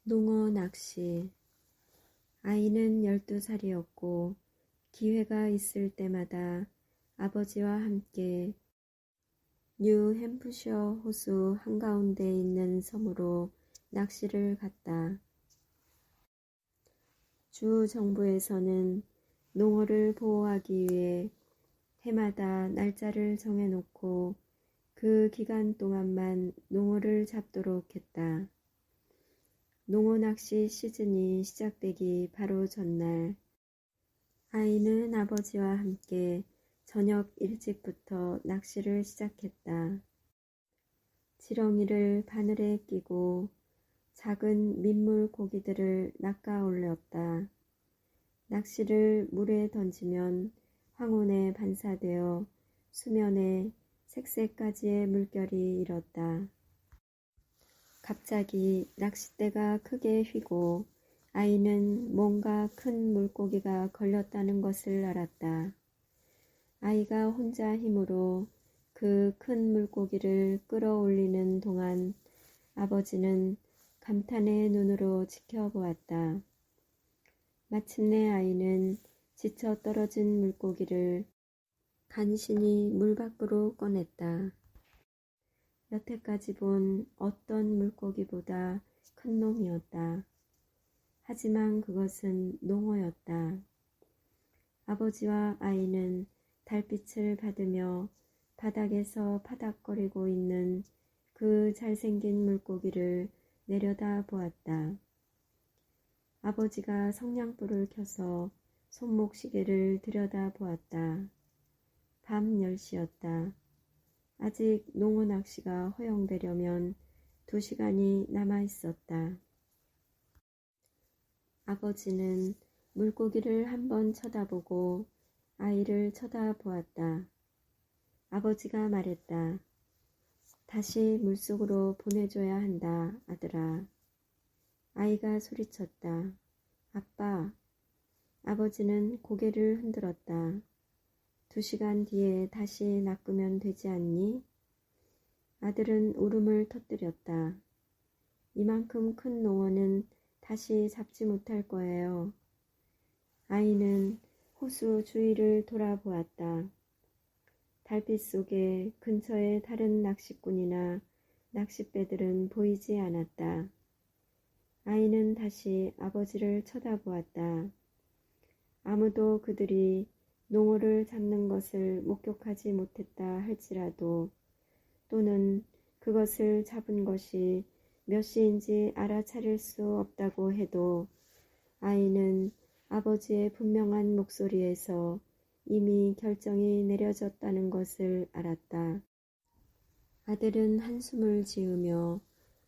농어 낚시. 아이는 12살이었고 기회가 있을 때마다 아버지와 함께 뉴햄프셔 호수 한가운데 있는 섬으로 낚시를 갔다. 주 정부에서는 농어를 보호하기 위해 해마다 날짜를 정해놓고 그 기간 동안만 농어를 잡도록 했다. 농어 낚시 시즌이 시작되기 바로 전날, 아이는 아버지와 함께 저녁 일찍부터 낚시를 시작했다. 지렁이를 바늘에 끼고 작은 민물 고기들을 낚아 올렸다. 낚시를 물에 던지면 황혼에 반사되어 수면에 색색까지의 물결이 일었다. 갑자기 낚싯대가 크게 휘고 아이는 뭔가 큰 물고기가 걸렸다는 것을 알았다. 아이가 혼자 힘으로 그 큰 물고기를 끌어올리는 동안 아버지는 감탄의 눈으로 지켜보았다. 마침내 아이는 지쳐 떨어진 물고기를 간신히 물 밖으로 꺼냈다. 여태까지 본 어떤 물고기보다 큰 놈이었다. 하지만 그것은 농어였다. 아버지와 아이는 달빛을 받으며 바닥에서 파닥거리고 있는 그 잘생긴 물고기를 내려다 보았다. 아버지가 성냥불을 켜서 손목시계를 들여다 보았다. 밤 10시였다. 아직 농어 낚시가 허용되려면 2시간이 남아 있었다. 아버지는 물고기를 한번 쳐다보고 아이를 쳐다보았다. 아버지가 말했다. 다시 물속으로 보내줘야 한다, 아들아. 아이가 소리쳤다. 아빠. 아버지는 고개를 흔들었다. 2시간 뒤에 다시 낚으면 되지 않니? 아들은 울음을 터뜨렸다. 이만큼 큰 농어는 다시 잡지 못할 거예요. 아이는 호수 주위를 돌아보았다. 달빛 속에 근처에 다른 낚시꾼이나 낚싯배들은 보이지 않았다. 아이는 다시 아버지를 쳐다보았다. 아무도 그들이 농어를 잡는 것을 목격하지 못했다 할지라도, 또는 그것을 잡은 것이 몇 시인지 알아차릴 수 없다고 해도 아이는 아버지의 분명한 목소리에서 이미 결정이 내려졌다는 것을 알았다. 아들은 한숨을 지으며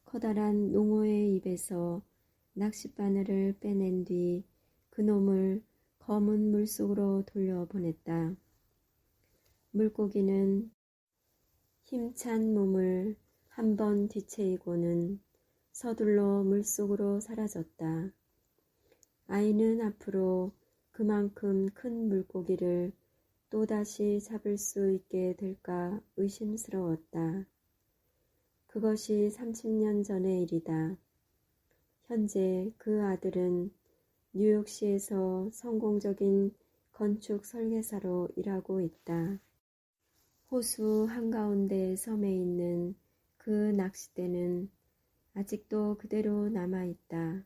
커다란 농어의 입에서 낚싯바늘을 빼낸 뒤 그놈을 검은 물속으로 돌려보냈다. 물고기는 힘찬 몸을 한번 뒤채이고는 서둘러 물속으로 사라졌다. 아이는 앞으로 그만큼 큰 물고기를 또다시 잡을 수 있게 될까 의심스러웠다. 그것이 30년 전의 일이다. 현재 그 아들은 뉴욕시에서 성공적인 건축 설계사로 일하고 있다. 호수 한가운데 섬에 있는 그 낚싯대는 아직도 그대로 남아있다.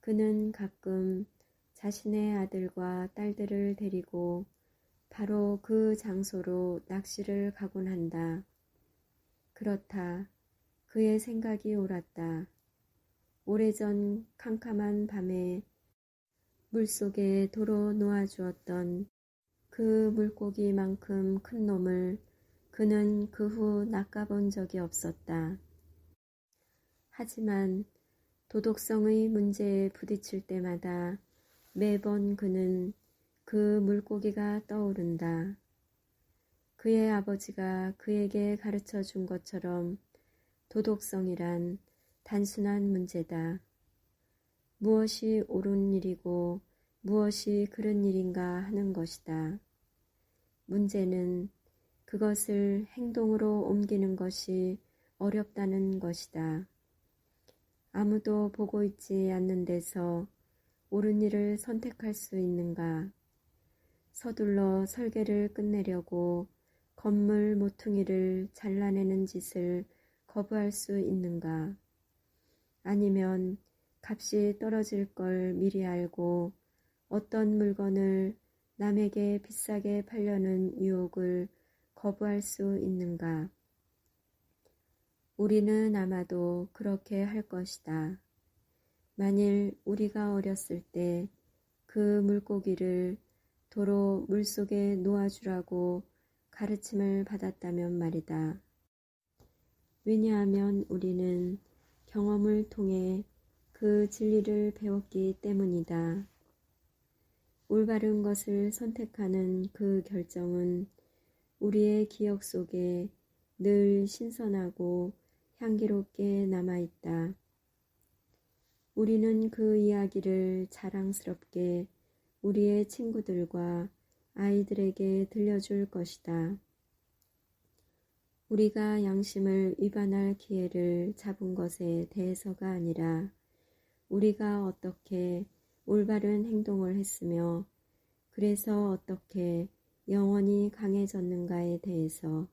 그는 가끔 자신의 아들과 딸들을 데리고 바로 그 장소로 낚시를 가곤 한다. 그렇다. 그의 생각이 옳았다. 오래전 캄캄한 밤에 물속에 도로 놓아주었던 그 물고기만큼 큰 놈을 그는 그 후 낚아본 적이 없었다. 하지만 도덕성의 문제에 부딪힐 때마다 매번 그는 그 물고기가 떠오른다. 그의 아버지가 그에게 가르쳐 준 것처럼 도덕성이란 단순한 문제다. 무엇이 옳은 일이고 무엇이 그른 일인가 하는 것이다. 문제는 그것을 행동으로 옮기는 것이 어렵다는 것이다. 아무도 보고 있지 않는 데서 옳은 일을 선택할 수 있는가? 서둘러 설계를 끝내려고 건물 모퉁이를 잘라내는 짓을 거부할 수 있는가? 아니면 값이 떨어질 걸 미리 알고 어떤 물건을 남에게 비싸게 팔려는 유혹을 거부할 수 있는가? 우리는 아마도 그렇게 할 것이다. 만일 우리가 어렸을 때 그 물고기를 도로 물속에 놓아주라고 가르침을 받았다면 말이다. 왜냐하면 우리는 경험을 통해 그 진리를 배웠기 때문이다. 올바른 것을 선택하는 그 결정은 우리의 기억 속에 늘 신선하고 향기롭게 남아있다. 우리는 그 이야기를 자랑스럽게 우리의 친구들과 아이들에게 들려줄 것이다. 우리가 양심을 위반할 기회를 잡은 것에 대해서가 아니라 우리가 어떻게 올바른 행동을 했으며 그래서 어떻게 영혼이 강해졌는가에 대해서